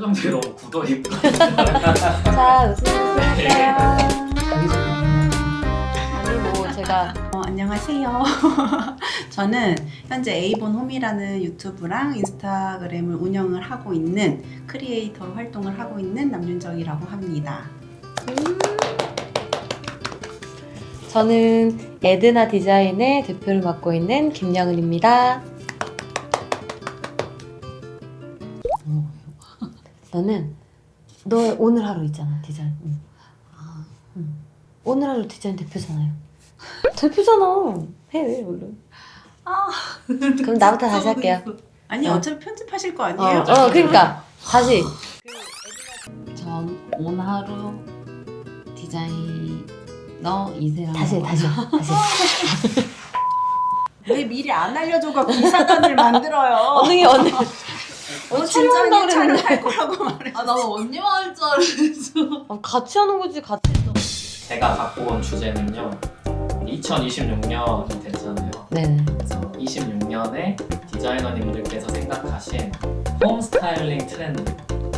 표정들이 너무 굳어있고. 자, 웃으세요. 아니 뭐 제가 안녕하세요. 저는 현재 에이본 홈이라는 유튜브랑 인스타그램을 운영을 하고 있는 크리에이터로 활동을 하고 있는 남윤정이라고 합니다. 저는 에드나 디자인의 대표를 맡고 있는 김영은입니다. 너는 너 오늘 하루 있잖아 디자인. 오늘 하루 디자인 대표잖아요. 대표잖아. 해 얼른. 그럼 나부터 다시 할게요. 아니 어. 어차피 편집하실 거 아니에요? 그러니까 다시. 전 오늘 하루 디자이너 이세랑 다시. 왜 미리 안 알려줘갖고 이 사건을 만들어요? 언니 촬영한다고 진짜 그랬는데. 할 거라고 말해. 아 나도 언니만 할 줄 알았어. 같이 하는 거지 같이. 제가 갖고 온 주제는요. 2026년이 됐잖아요. 네. 그래서 26년에 디자이너님들께서 생각하신 홈 스타일링 트렌드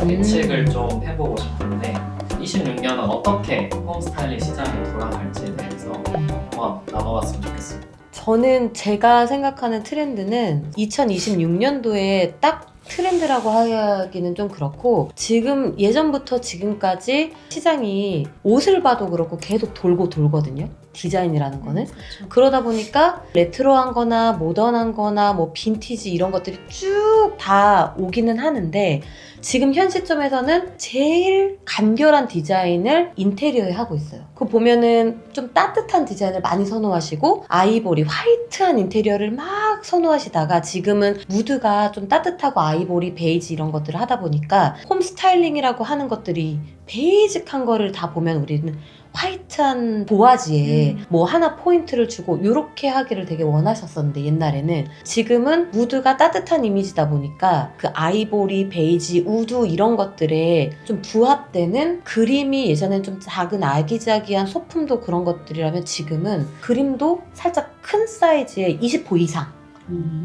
예측을 좀 해보고 싶은데 26년은 어떻게 홈 스타일링 시장이 돌아갈지에 대해서 한번 나눠봤으면 좋겠습니다. 저는 제가 생각하는 트렌드는 2026년도에 딱 트렌드라고 하기는 좀 그렇고 지금 예전부터 지금까지 시장이 옷을 봐도 그렇고 계속 돌거든요. 디자인이라는 거는. 그렇죠. 그러다 보니까 레트로한 거나 모던한 거나 뭐 빈티지 이런 것들이 쭉 다 오기는 하는데 지금 현 시점에서는 제일 간결한 디자인을 인테리어에 하고 있어요. 그거 보면은 좀 따뜻한 디자인을 많이 선호하시고 아이보리, 화이트한 인테리어를 막 선호하시다가 지금은 무드가 좀 따뜻하고 아이보리, 베이지 이런 것들을 하다 보니까 홈 스타일링이라고 하는 것들이 베이직한 거를 다 보면 우리는 화이트한 도화지에 뭐 하나 포인트를 주고 이렇게 하기를 되게 원하셨었는데 옛날에는 지금은 무드가 따뜻한 이미지다 보니까 그 아이보리, 베이지, 우드 이런 것들에 좀 부합되는 그림이 예전엔 좀 작은 아기자기한 소품도 그런 것들이라면 지금은 그림도 살짝 큰 사이즈의 20호 이상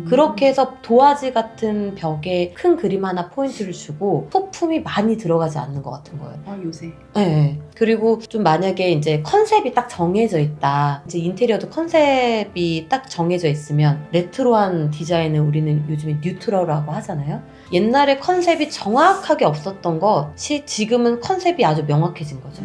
그렇게 해서 도화지 같은 벽에 큰 그림 하나 포인트를 주고 소품이 많이 들어가지 않는 것 같은 거예요. 요새. 네. 그리고 좀 만약에 이제 컨셉이 딱 정해져 있다. 이제 인테리어도 컨셉이 딱 정해져 있으면 레트로한 디자인을 우리는 요즘에 뉴트럴이라고 하잖아요. 옛날에 컨셉이 정확하게 없었던 것이 지금은 컨셉이 아주 명확해진 거죠.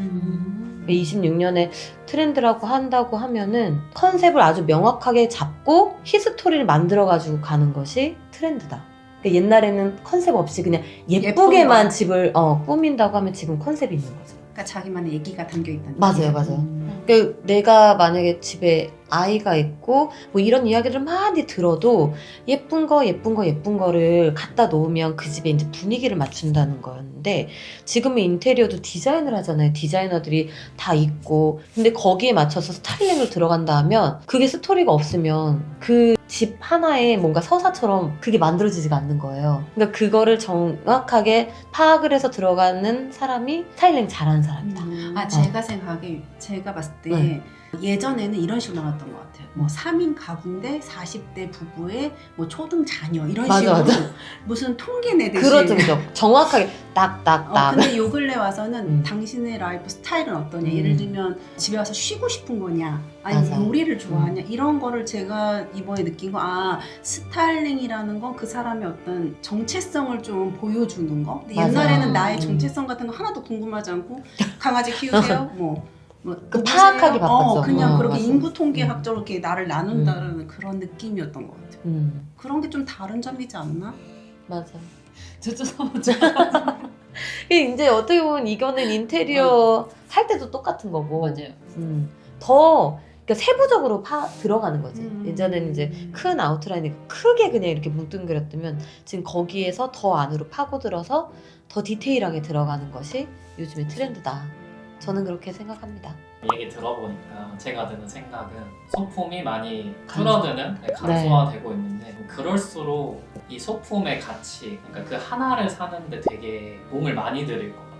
26년에 트렌드라고 한다고 하면은 컨셉을 아주 명확하게 잡고 히스토리를 만들어가지고 가는 것이 트렌드다. 그러니까 옛날에는 컨셉 없이 그냥 예쁘게만 집을 꾸민다고 하면 지금 컨셉이 있는 거죠. 그러니까 자기만의 얘기가 담겨 있다는. 맞아요. 그러니까 내가 만약에 집에 아이가 있고 뭐 이런 이야기를 많이 들어도 예쁜 거를 갖다 놓으면 그 집에 이제 분위기를 맞춘다는 거였는데 지금은 인테리어도 디자인을 하잖아요. 디자이너들이 다 있고 근데 거기에 맞춰서 스타일링을 들어간다 하면 그게 스토리가 없으면 그 집 하나에 뭔가 서사처럼 그게 만들어지지가 않는 거예요. 그러니까 그거를 정확하게 파악을 해서 들어가는 사람이 스타일링 잘하는 사람이다. 제가 봤을 때 네. 예전에는 이런 식으로 나왔던 것 같아요. 뭐 3인 가구인데 40대 부부의 뭐 초등 자녀 이런 맞아. 식으로 무슨 통계 내듯이. 그렇죠. 정확하게 딱딱딱. 근데 요 근래 와서는 음. 당신의 라이프 스타일은 어떠냐? 예를 들면 집에 와서 쉬고 싶은 거냐? 아니면 맞아. 요리를 좋아하냐? 이런 거를 제가 이번에 느낀 거 스타일링이라는 건 그 사람의 어떤 정체성을 좀 보여주는 거. 근데 맞아. 옛날에는 나의 정체성 같은 거 하나도 궁금하지 않고 강아지 키우세요? 그 파악하기 바빴죠. 그냥 그렇게 맞아. 인구 통계학적으로 이렇게 나를 나눈다는 그런 느낌이었던 것 같아요. 그런 게 좀 다른 점이지 않나? 맞아. 저쪽 한번 줘. 이제 어떻게 보면 이거는 인테리어 할 때도 똑같은 거고. 맞아요. 더 그러니까 세부적으로 들어가는 거지. 음. 예전에는 이제 큰 아웃라인이 크게 그냥 이렇게 뭉뚱그렸다면 지금 거기에서 더 안으로 파고들어서 더 디테일하게 들어가는 것이 요즘의 트렌드다. 저는 그렇게 생각합니다. 얘기 들어보니까 제가 드는 생각은 소품이 많이 줄어드는 네. 간소화되고 있는데 그럴수록 이 소품의 가치 그러니까 그 하나를 사는데 되게 몸을 많이 들일 것 같아요.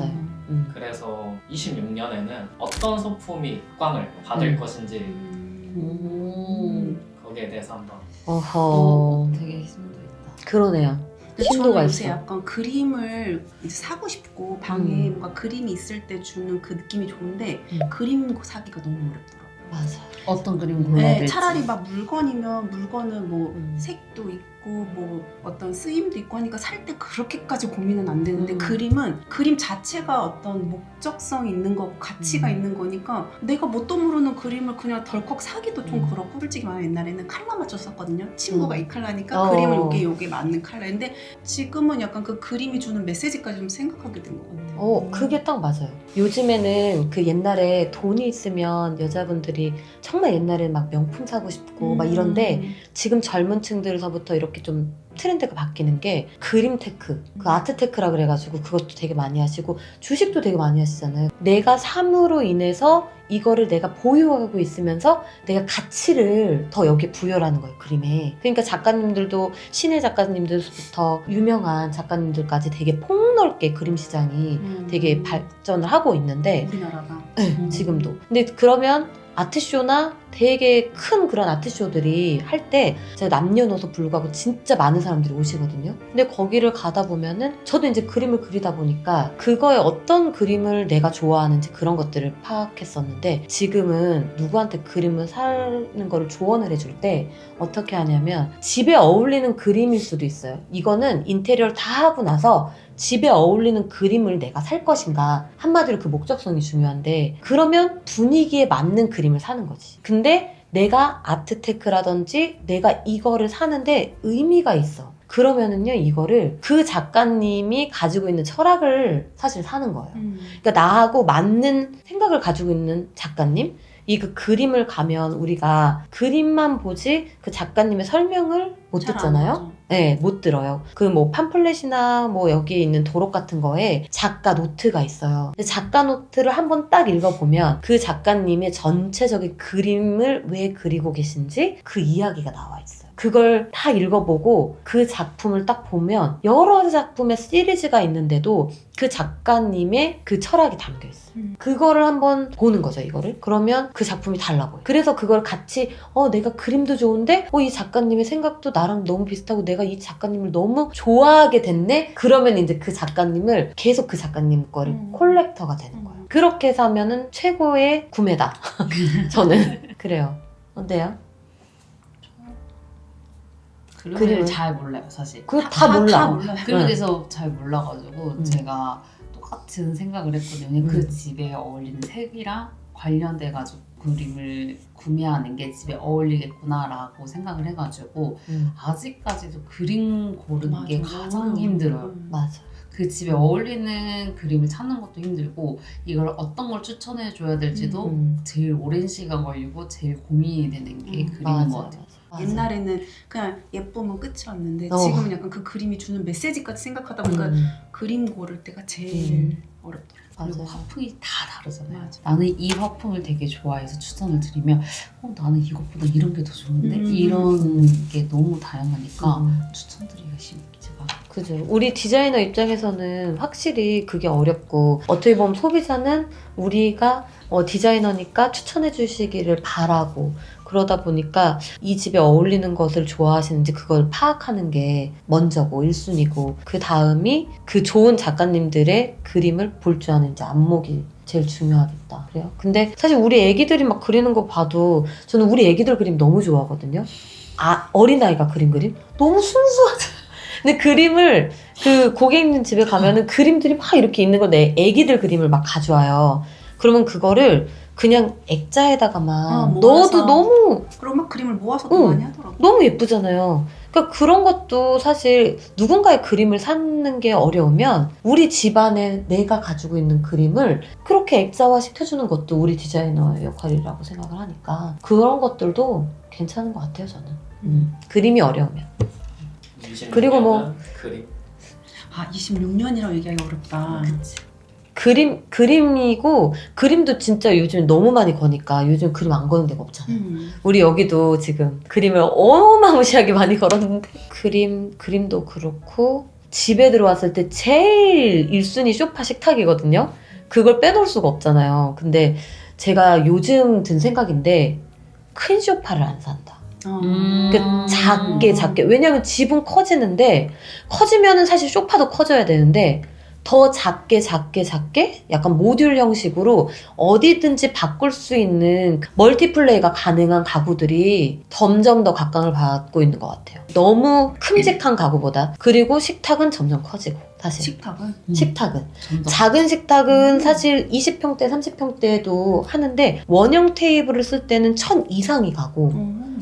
맞아요. 그래서 26년에는 어떤 소품이 각광을 받을 것인지 음. 거기에 대해서 한번 어허. 되게 힘도 있다. 그러네요. 근데 심도가 저는 요새 있어. 약간 그림을 이제 사고 싶고 방에 음. 뭔가 그림이 있을 때 주는 그 느낌이 좋은데 그림 사기가 너무 어렵더라고요. 맞아. 어떤 그림 골라야 네, 될지. 차라리 막 물건이면 물건은 뭐 음. 색도 있고 뭐 어떤 쓰임도 있고 하니까 살 때 그렇게까지 고민은 안 되는데 음. 그림은 그림 자체가 어떤 목적성이 있는 거고 가치가 있는 거니까 내가 뭣도 모르는 그림을 그냥 덜컥 사기도 좀 그렇고 솔직히 말하면 옛날에는 컬러 맞췄었거든요. 친구가 이 컬러니까 그림은 요게 맞는 컬러인데 지금은 약간 그 그림이 주는 메시지까지 좀 생각하게 된 것 같아요. 그게 딱 맞아요. 요즘에는 그 옛날에 돈이 있으면 여자분들이 정말 옛날에 막 명품 사고 싶고 막 이런데 지금 젊은 층들서부터 이렇게 좀 트렌드가 바뀌는 게 그림 테크, 그 아트 테크라 그래가지고 그것도 되게 많이 하시고 주식도 되게 많이 하시잖아요. 내가 삶으로 인해서 이거를 내가 보유하고 있으면서 내가 가치를 더 여기에 부여하는 거예요, 그림에. 그러니까 작가님들도 신의 작가님들부터 유명한 작가님들까지 되게 폭넓게 그림 시장이 되게 발전을 하고 있는데 우리나라가 지금도. 근데 그러면 아트쇼나 되게 큰 그런 아트쇼들이 할 때 제가 남녀노소 불구하고 진짜 많은 사람들이 오시거든요. 근데 거기를 가다 보면은 저도 이제 그림을 그리다 보니까 그거에 어떤 그림을 내가 좋아하는지 그런 것들을 파악했었는데 지금은 누구한테 그림을 사는 거를 조언을 해줄 때 어떻게 하냐면 집에 어울리는 그림일 수도 있어요. 이거는 인테리어를 다 하고 나서 집에 어울리는 그림을 내가 살 것인가. 한마디로 그 목적성이 중요한데 그러면 분위기에 맞는 그림을 사는 거지. 근데 내가 아트테크라든지 내가 이거를 사는데 의미가 있어. 그러면은요 이거를 그 작가님이 가지고 있는 철학을 사실 사는 거예요. 그러니까 나하고 맞는 생각을 가지고 있는 작가님, 이 그 그림을 가면 우리가 그림만 보지 그 작가님의 설명을 못 듣잖아요. 네, 못 들어요. 그 뭐 팜플렛이나 뭐 여기에 있는 도록 같은 거에 작가 노트가 있어요. 근데 작가 노트를 한번 딱 읽어보면 그 작가님의 전체적인 그림을 왜 그리고 계신지 그 이야기가 나와 있어요. 그걸 다 읽어보고 그 작품을 딱 보면 여러 작품의 시리즈가 있는데도 그 작가님의 그 철학이 담겨 있어요. 그거를 한번 보는 거죠, 이거를. 그러면 그 작품이 달라 보여요. 그래서 그걸 같이 내가 그림도 좋은데 이 작가님의 생각도 나랑 너무 비슷하고 내가 이 작가님을 너무 좋아하게 됐네? 그러면 이제 그 작가님을 계속 그 작가님 거를 콜렉터가 되는 거예요. 그렇게 해서 하면은 최고의 구매다. 저는. 그래요. 어때요? 그림을 그림을? 잘 몰라요 사실. 그거 다 몰라. 다 몰라요. 그림에 대해서 잘 몰라가지고 음. 제가 똑같은 생각을 했거든요. 그 음. 집에 어울리는 색이랑 관련돼가지고 그림을 구매하는 게 집에 어울리겠구나라고 생각을 해가지고 아직까지도 그림 고르는 게 가장 힘들어요. 맞아. 그 집에 어울리는 그림을 찾는 것도 힘들고 이걸 어떤 걸 추천해 줘야 될지도 제일 오랜 시간 걸리고 제일 고민이 되는 게 그림인 맞아, 것 같아요. 맞아. 옛날에는 그냥 예쁘면 끝이었는데 어. 지금은 약간 그 그림이 주는 메시지까지 생각하다 보니까 그림 고를 때가 제일 어렵더라고요. 그리고 맞아요. 화풍이 다 다르잖아요. 맞아. 나는 이 화풍을 되게 좋아해서 추천을 드리면 나는 이것보다 이런 게 더 좋은데 이런 게 너무 다양하니까 추천드리기가 쉽지가 않아요. 그죠. 우리 디자이너 입장에서는 확실히 그게 어렵고 어떻게 보면 소비자는 우리가 디자이너니까 추천해 주시기를 바라고 그러다 보니까 이 집에 어울리는 것을 좋아하시는지 그걸 파악하는 게 먼저고 1순위고 그 다음이 그 좋은 작가님들의 그림을 볼 줄 아는 이제 안목이 제일 중요하겠다. 그래요. 근데 사실 우리 애기들이 막 그리는 거 봐도 저는 우리 애기들 그림 너무 좋아하거든요. 어린아이가 그림 너무 순수하죠. 근데 그림을 그 고객님 집에 가면은 그림들이 막 이렇게 있는 거 내 애기들 그림을 막 가져와요. 그러면 그거를 그냥 액자에다가만 모아서. 넣어도 너무 그리고 막 그림을 모아서도 많이 하더라고요. 너무 예쁘잖아요. 그러니까 그런 것도 사실 누군가의 그림을 사는 게 어려우면 우리 집안에 내가 가지고 있는 그림을 그렇게 액자화 시켜주는 것도 우리 디자이너의 역할이라고 생각을 하니까 그런 것들도 괜찮은 것 같아요, 저는. 그림이 어려우면. 그리고 뭐 그림. 26년이라고 얘기하기 어렵다. 그림이고 그림도 진짜 요즘 너무 많이 거니까 요즘 그림 안 거는 데가 없잖아요. 우리 여기도 지금 그림을 어마무시하게 많이 걸었는데 그림도 그렇고 집에 들어왔을 때 제일 1순위 소파 식탁이거든요. 그걸 빼놓을 수가 없잖아요. 근데 제가 요즘 든 생각인데 큰 소파를 안 산다. 그 작게 왜냐면 집은 커지는데 커지면은 사실 소파도 커져야 되는데 더 작게 약간 모듈 형식으로 어디든지 바꿀 수 있는 멀티플레이가 가능한 가구들이 점점 더 각광을 받고 있는 것 같아요. 너무 큼직한 가구보다. 그리고 식탁은 점점 커지고 사실. 식탁은? 식탁은 점점 작은 식탁은 사실 20평대 30평대도 하는데 원형 테이블을 쓸 때는 1000 이상이 가고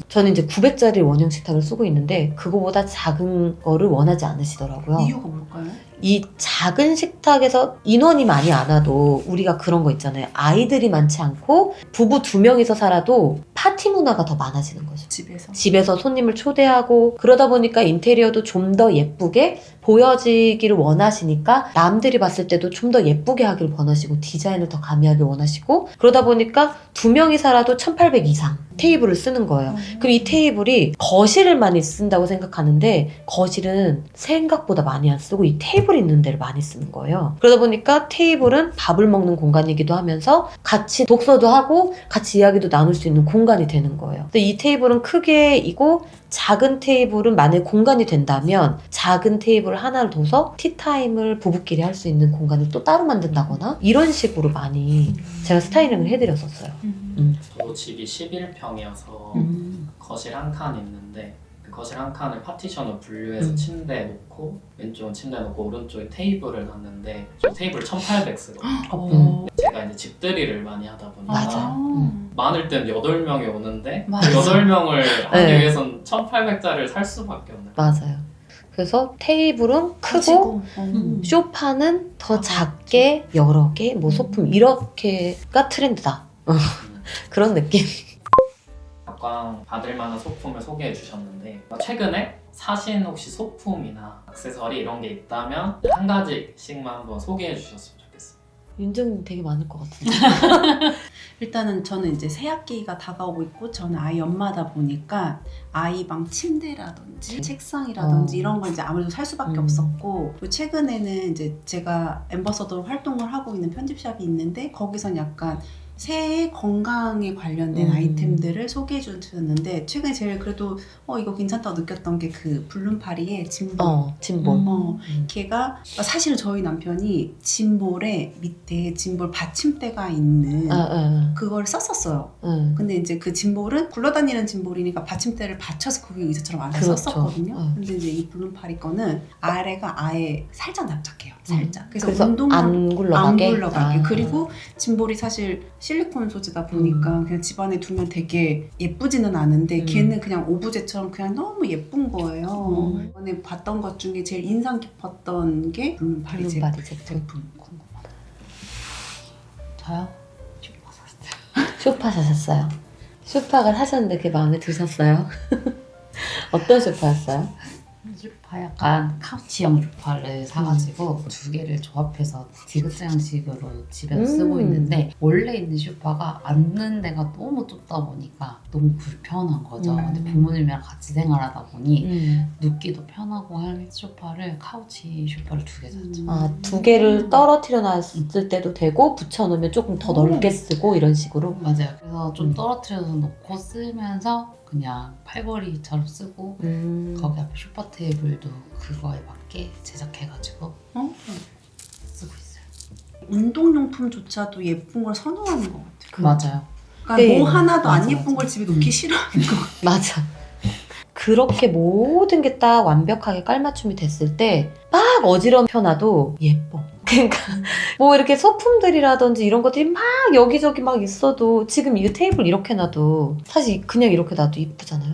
저는 이제 900짜리 원형 식탁을 쓰고 있는데 그거보다 작은 거를 원하지 않으시더라고요. 이유가 뭘까요? 이 작은 식탁에서 인원이 많이 안 와도 우리가 그런 거 있잖아요. 아이들이 많지 않고 부부 2명이서 살아도 파티 문화가 더 많아지는 거죠. 집에서 손님을 초대하고 그러다 보니까 인테리어도 좀 더 예쁘게 보여지기를 원하시니까 남들이 봤을 때도 좀 더 예쁘게 하길 원하시고 디자인을 더 가미하길 원하시고 그러다 보니까 2명이 살아도 1800 이상 테이블을 쓰는 거예요. 그럼 이 테이블이 거실을 많이 쓴다고 생각하는데 거실은 생각보다 많이 안 쓰고 이 테이블 있는 데를 많이 쓰는 거예요. 그러다 보니까 테이블은 밥을 먹는 공간이기도 하면서 같이 독서도 하고 같이 이야기도 나눌 수 있는 공간이 되는 거예요. 근데 이 테이블은 크게이고 작은 테이블은 만약에 공간이 된다면 작은 테이블 하나를 둬서 티타임을 부부끼리 할 수 있는 공간을 또 따로 만든다거나 이런 식으로 많이 제가 스타일링을 해드렸었어요. 저도 집이 11평이어서 거실 한 칸 있는데 그 거실 한 칸을 파티션으로 분류해서 침대 놓고 왼쪽은 침대 놓고 오른쪽에 테이블을 놨는데 저 테이블 1800 쓰거든요. 제가 이제 집들이를 많이 하다 보니까 맞아. 많을 땐 8명이 오는데 맞아. 그 8명을 하기 네. 위해선 1800짜리를 살 수밖에 없는 맞아요. 그래서 테이블은 크고 커지고. 소파는 더 작게 여러 개, 뭐 소품 이렇게가 트렌드다. 그런 느낌. 각광 받을 만한 소품을 소개해 주셨는데 최근에 사신 혹시 소품이나 액세서리 이런 게 있다면 한 가지씩만 한번 소개해 주셨으면 좋겠어요. 윤정님 되게 많을 것 같은데. 일단은 저는 이제 새학기가 다가오고 있고 저는 아이 엄마다 보니까 아이 방 침대라든지 책상이라든지 이런 걸 이제 아무래도 살 수밖에 없었고 그리고 최근에는 이제 제가 앰버서더로 활동을 하고 있는 편집샵이 있는데 거기선 약간 새해 건강에 관련된 아이템들을 소개해 주셨는데 최근에 제일 그래도 이거 괜찮다고 느꼈던 게 그 블룸파리의 짐볼. 짐볼. 걔가 사실은 저희 남편이 짐볼에 밑에 짐볼 받침대가 있는 그걸 썼었어요. 근데 이제 그 짐볼은 굴러다니는 짐볼이니까 받침대를 받쳐서 그게 의자처럼 안에 그렇죠. 썼었거든요. 근데 이제 이 블룸파리 거는 아래가 아예 살짝 납작해요. 살짝. 그래서 운동을 안 굴러가게. 안 굴러가게. 그리고 짐볼이 사실 실리콘 소재다 보니까 그냥 집안에 두면 되게 예쁘지는 않은데 걔는 그냥 오브제처럼 그냥 너무 예쁜 거예요. 이번에 봤던 것 중에 제일 인상 깊었던 게 블룸파리 블룸바리 제품. 궁금하다. 저요? 슈퍼 샀어요. 소파 사셨어요. 소파를 하셨는데 그게 마음에 드셨어요? 어떤 소파였어요? 슈퍼 약간 카우치형 슈퍼를 사가지고 두 개를 조합해서 디귿자 형식으로 집에서 쓰고 있는데 원래 있는 슈퍼가 앉는 데가 너무 좁다 보니까 너무 불편한 거죠. 근데 부모님이랑 같이 생활하다 보니 눕기도 편하고 할 슈퍼를 카우치 슈퍼를 두 개 샀죠. 두 개를 떨어뜨려 놨을 때도 되고 붙여놓으면 조금 더 넓게 쓰고 이런 식으로. 맞아요. 그래서 좀 떨어뜨려서 놓고 쓰면서 그냥 팔걸이처럼 쓰고 거기 앞에 슈퍼 테이블도 그거에 맞게 제작해가지고 쓰고 있어요. 운동용품조차도 예쁜 걸 선호하는 것 같아요. 맞아요. 그러니까 네. 뭐 하나도 안 맞아, 예쁜 맞아. 걸 집에 놓기 싫어하는 것 같아요. 맞아. 그렇게 모든 게 딱 완벽하게 깔맞춤이 됐을 때 막 어지럼펴놔도 예뻐. 그러니까 뭐 이렇게 소품들이라든지 이런 것들이 막 여기저기 막 있어도 지금 이 테이블 이렇게 놔도 사실 그냥 이렇게 놔도 이쁘잖아요.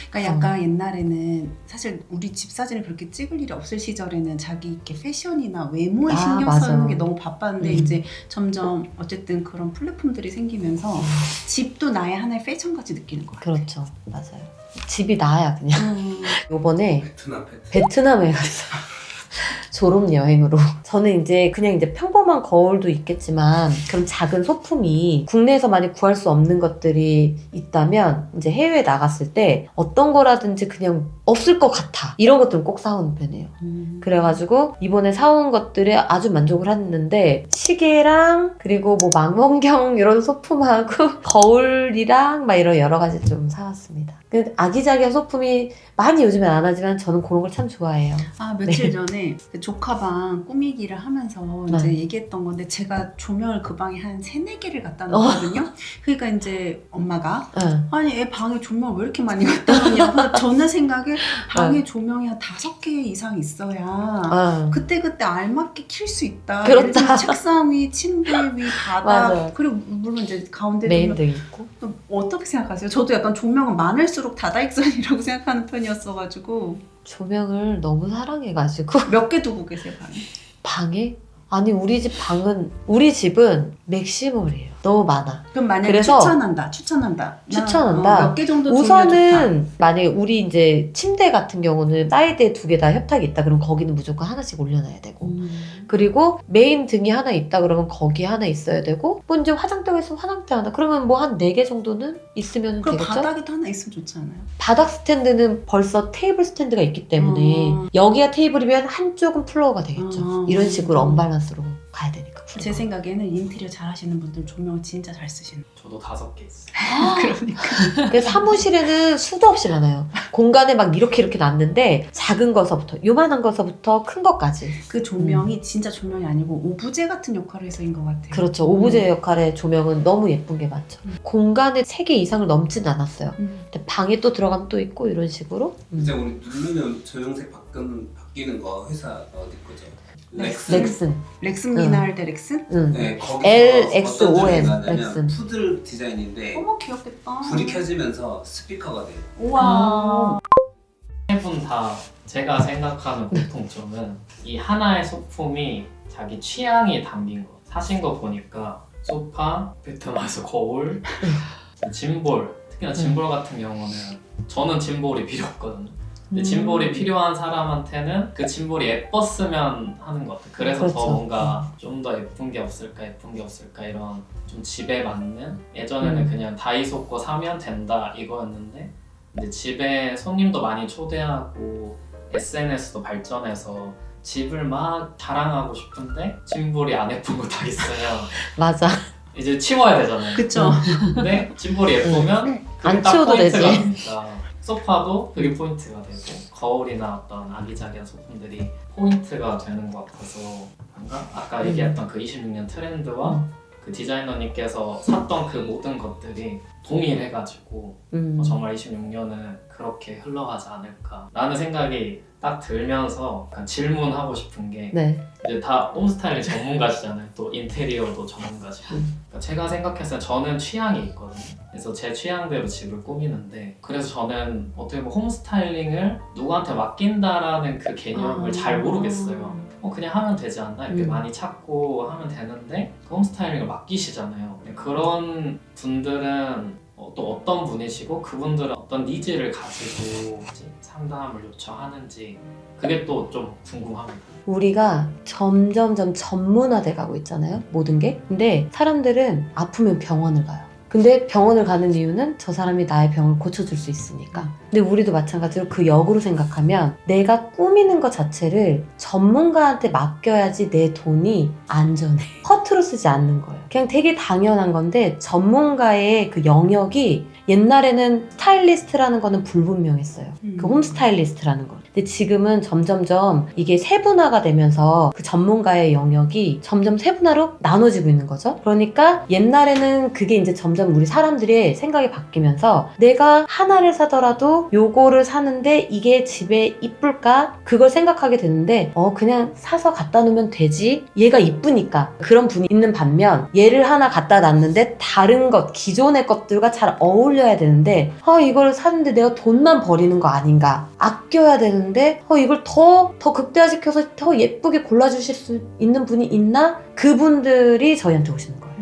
그러니까 약간 옛날에는 사실 우리 집 사진을 그렇게 찍을 일이 없을 시절에는 자기 이렇게 패션이나 외모에 신경 맞아. 쓰는 게 너무 바빴는데 이제 점점 어쨌든 그런 플랫폼들이 생기면서 집도 나의 하나의 패션같이 느끼는 것 같아요. 그렇죠. 맞아요. 집이 나야 그냥. 요번에 베트남 팩. 베트남에 갔어요. 졸업 여행으로. 저는 이제 그냥 이제 평범한 거울도 있겠지만 그런 작은 소품이 국내에서 많이 구할 수 없는 것들이 있다면 이제 해외에 나갔을 때 어떤 거라든지 그냥 없을 것 같아. 이런 것들은 꼭 사오는 편이에요. 그래가지고 이번에 사온 것들에 아주 만족을 했는데 시계랑 그리고 뭐 망원경 이런 소품하고 거울이랑 막 이런 여러 가지 좀 사왔습니다. 그 아기자기한 소품이 많이 요즘엔 안 하지만 저는 그런 걸 참 좋아해요. 아 며칠 전에 그 조카방 꾸미기를 하면서 이제 얘기했던 건데 제가 조명을 그 방에 한 3-4개를 갖다 놨거든요. 그러니까 이제 엄마가 응. 아니 애 방에 조명 왜 이렇게 많이 갖다 놓냐고 저는 생각에 방에 조명이 한 5개 이상 있어야 그때그때 알맞게 킬 수 있다. 그렇다. 예를 들면 책상 위, 침대 위, 바닥 맞아요. 그리고 물론 이제 가운데 메인등 있고. 어떻게 생각하세요? 저도 약간 조명은 많을수록 다다익선이라고 생각하는 편이었어가지고 조명을 너무 사랑해가지고 몇 개 두고 계세요 방에? 방에? 아니 우리 집은 맥시멀이에요. 너무 많아. 그럼 만약에 그래서 추천한다. 추천한다. 몇 개 정도 두면 좋다. 우선은 만약에 우리 이제 침대 같은 경우는 사이드에 2개 다 협탁이 있다 그럼 거기는 무조건 하나씩 올려놔야 되고 그리고 메인 등이 하나 있다 그러면 거기 하나 있어야 되고 뭐 이제 화장대가 있으면 화장대 하나 그러면 뭐 한 4개 정도는 있으면 그럼 되겠죠? 바닥에도 하나 있으면 좋지 않아요? 바닥 스탠드는 벌써 테이블 스탠드가 있기 때문에 여기가 테이블이면 한쪽은 플로어가 되겠죠. 이런 식으로 언밸런스로 가야 되니까. 제 생각에는 인테리어 잘 하시는 분들 조명 진짜 잘 쓰시는 저도 5개 있어요. 그러니까 그 사무실에는 수도 없이 많아요. 공간에 막 이렇게 놨는데 작은 거서부터 요만한 거서부터 큰 것까지. 그 조명이 진짜 조명이 아니고 오브제 같은 역할을 해서인 것 같아요. 그렇죠. 오브제 역할의 조명은 너무 예쁜 게 많죠. 공간에 3개 이상을 넘진 않았어요. 근데 방에 또 들어가면 또 있고 이런 식으로. 이제 우리 누르면 조형색 바뀌는 거 회사 어디 거죠? 렉슨. 렉슨 미나할 때 렉슨? 응. 네, 거기서 LXON, 어떤 점이 나냐면 렉슨. 푸들 디자인인데 어머 귀엽겠다. 불이 켜지면서 스피커가 돼요. 우와. 3분 다 제가 생각하는 공통점은 이 하나의 소품이 자기 취향이 담긴 거. 사신 거 보니까 소파, 베트남에서 거울, 짐볼. 특히나 짐볼 같은 경우는 저는 짐볼이 필요 없거든요. 근데 짐볼이 필요한 사람한테는 그 짐볼이 예뻤으면 하는 것 같아요. 그래서 그렇죠. 더 뭔가 좀 더 예쁜 게 없을까 이런 좀 집에 맞는 예전에는 그냥 다이소 거 사면 된다 이거였는데 근데 집에 손님도 많이 초대하고 SNS도 발전해서 집을 막 자랑하고 싶은데 짐볼이 안 예쁜 거 다 있어요. 맞아. 이제 치워야 되잖아요. 그쵸. 근데 짐볼이 예쁘면 그게 안 딱 치워도 포인트가 되지. 되니까 소파도 그게 포인트가 되고 거울이나 어떤 아기자기한 소품들이 포인트가 되는 것 같아서 뭔가 아까 얘기했던 그 26년 트렌드와 그 디자이너님께서 샀던 그 모든 것들이 동일해가지고 정말 26년은 그렇게 흘러가지 않을까 라는 생각이 딱 들면서 약간 질문하고 싶은 게 네. 이제 다 홈스타일링 전문가시잖아요. 또 인테리어도 전문가시고. 그러니까 제가 생각했을 때 저는 취향이 있거든요. 그래서 제 취향대로 집을 꾸미는데 그래서 저는 어떻게 보면 홈스타일링을 누구한테 맡긴다라는 그 개념을 잘 모르겠어요. 그냥 하면 되지 않나? 이렇게 많이 찾고 하면 되는데 그 홈스타일링을 맡기시잖아요. 그런 분들은 또 어떤 분이시고 그분들은 어떤 니즈를 가지고 상담을 요청하는지 그게 또 좀 궁금합니다. 우리가 점점점 전문화돼 가고 있잖아요. 모든 게. 근데 사람들은 아프면 병원을 가요. 근데 병원을 가는 이유는 저 사람이 나의 병을 고쳐줄 수 있으니까. 근데 우리도 마찬가지로 그 역으로 생각하면 내가 꾸미는 것 자체를 전문가한테 맡겨야지 내 돈이 안전해. 허투루 쓰지 않는 거예요. 그냥 되게 당연한 건데 전문가의 그 영역이 옛날에는 스타일리스트라는 거는 불분명했어요. 그 홈스타일리스트라는 거. 근데 지금은 점점점 이게 세분화가 되면서 그 전문가의 영역이 점점 세분화로 나눠지고 있는 거죠. 그러니까 옛날에는 그게 이제 점점 우리 사람들의 생각이 바뀌면서 내가 하나를 사더라도 요거를 사는데 이게 집에 이쁠까? 그걸 생각하게 되는데 그냥 사서 갖다 놓으면 되지. 얘가 이쁘니까. 그런 분이 있는 반면 얘를 하나 갖다 놨는데 다른 것, 기존의 것들과 잘 어울려야 되는데 이걸 사는데 내가 돈만 버리는 거 아닌가. 아껴야 되는데 이걸 더 극대화시켜서 더 예쁘게 골라주실 수 있는 분이 있나? 그분들이 저희한테 오시는 거예요.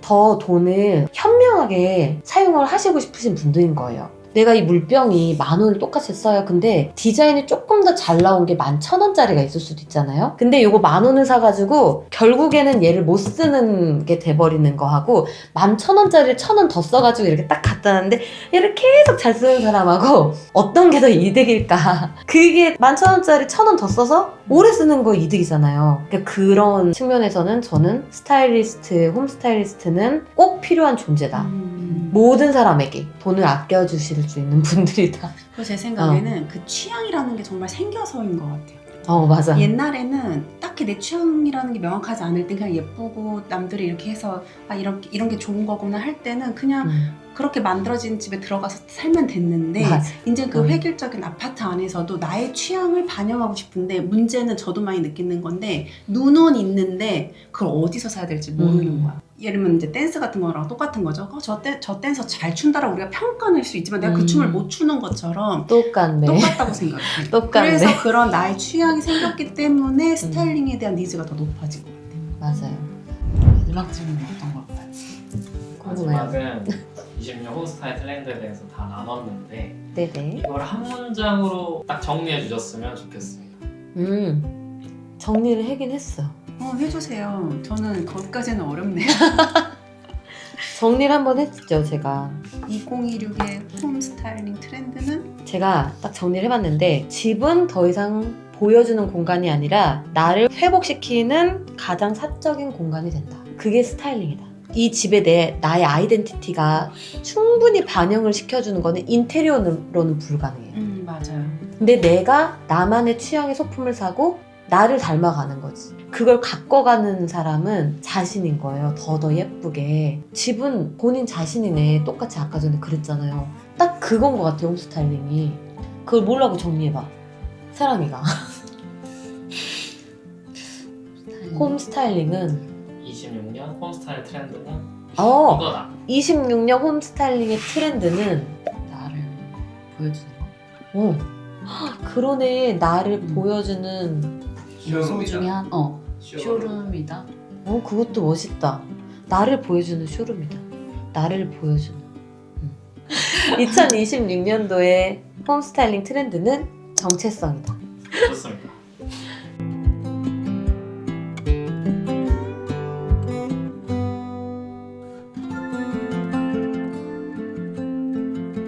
더 돈을 현명하게 사용을 하시고 싶으신 분들인 거예요. 내가 이 물병이 10,000원을 똑같이 써요. 근데 디자인이 조금 더 잘 나온 게 11,000원짜리가 있을 수도 있잖아요. 근데 이거 10,000원을 사가지고 결국에는 얘를 못 쓰는 게 돼버리는 거하고 11,000원짜리를 1,000원 더 써가지고 이렇게 딱 갖다 놨는데 얘를 계속 잘 쓰는 사람하고 어떤 게 더 이득일까? 그게 11,000원짜리 1,000원 더 써서 오래 쓰는 거 이득이잖아요. 그러니까 그런 측면에서는 저는 스타일리스트, 홈 스타일리스트는 꼭 필요한 존재다. 모든 사람에게 돈을 아껴주실 수 있는 분들이다. 그래서 제 생각에는 그 취향이라는 게 정말 생겨서인 것 같아요. 맞아. 옛날에는 딱히 내 취향이라는 게 명확하지 않을 때 그냥 예쁘고 남들이 이렇게 해서 아 이런 게 좋은 거구나 할 때는 그냥 그렇게 만들어진 집에 들어가서 살면 됐는데 맞아. 이제 그 획일적인 아파트 안에서도 나의 취향을 반영하고 싶은데 문제는 저도 많이 느끼는 건데 눈은 있는데 그걸 어디서 사야 될지 모르는 거야. 예를 들면 이제 댄스 같은 거랑 똑같은 거죠. 저 댄서 잘 춘다라고 우리가 평가낼 수 있지만 내가 그 춤을 못 추는 것처럼 똑같네. 똑같다고 생각해. 똑같네. 그래서 그런 나의 취향이 생겼기 때문에 스타일링에 대한 니즈가 더 높아진 것 같아요. 맞아요. 마지막 질문은 어떤 걸까요? 궁금해요. 마지막은 26 홈스타일 트렌드에 대해서 다 나눴는데 네네. 이걸 한 문장으로 딱 정리해 주셨으면 좋겠습니다. 정리를 하긴 했어. 해주세요. 저는 거기까지는 어렵네요. 정리를 한번 했죠, 제가. 2026의 홈 스타일링 트렌드는 제가 딱 정리를 해봤는데 집은 더 이상 보여주는 공간이 아니라 나를 회복시키는 가장 사적인 공간이 된다. 그게 스타일링이다. 이 집에 나의 아이덴티티가 충분히 반영을 시켜주는 거는 인테리어로는 불가능해요. 맞아요. 근데 내가 나만의 취향의 소품을 사고 나를 닮아가는 거지. 그걸 가꿔가는 사람은 자신인 거예요. 더 예쁘게. 집은 본인 자신이네. 똑같이 아까 전에 그랬잖아요. 딱 그건 것 같아요. 홈 스타일링이. 그걸 뭐라고 정리해봐. 사람이가. 홈 스타일링은 26년 홈스타일 트렌드는 어 이거다. 26년 홈 스타일링의 트렌드는 나를 보여주는 거? 그러네. 나를 보여주는 요소 중에 한 쇼룸. 쇼룸이다. 그것도 멋있다. 나를 보여주는 쇼룸이다. 나를 보여주는 2026년도의 홈 스타일링 트렌드는 정체성이다.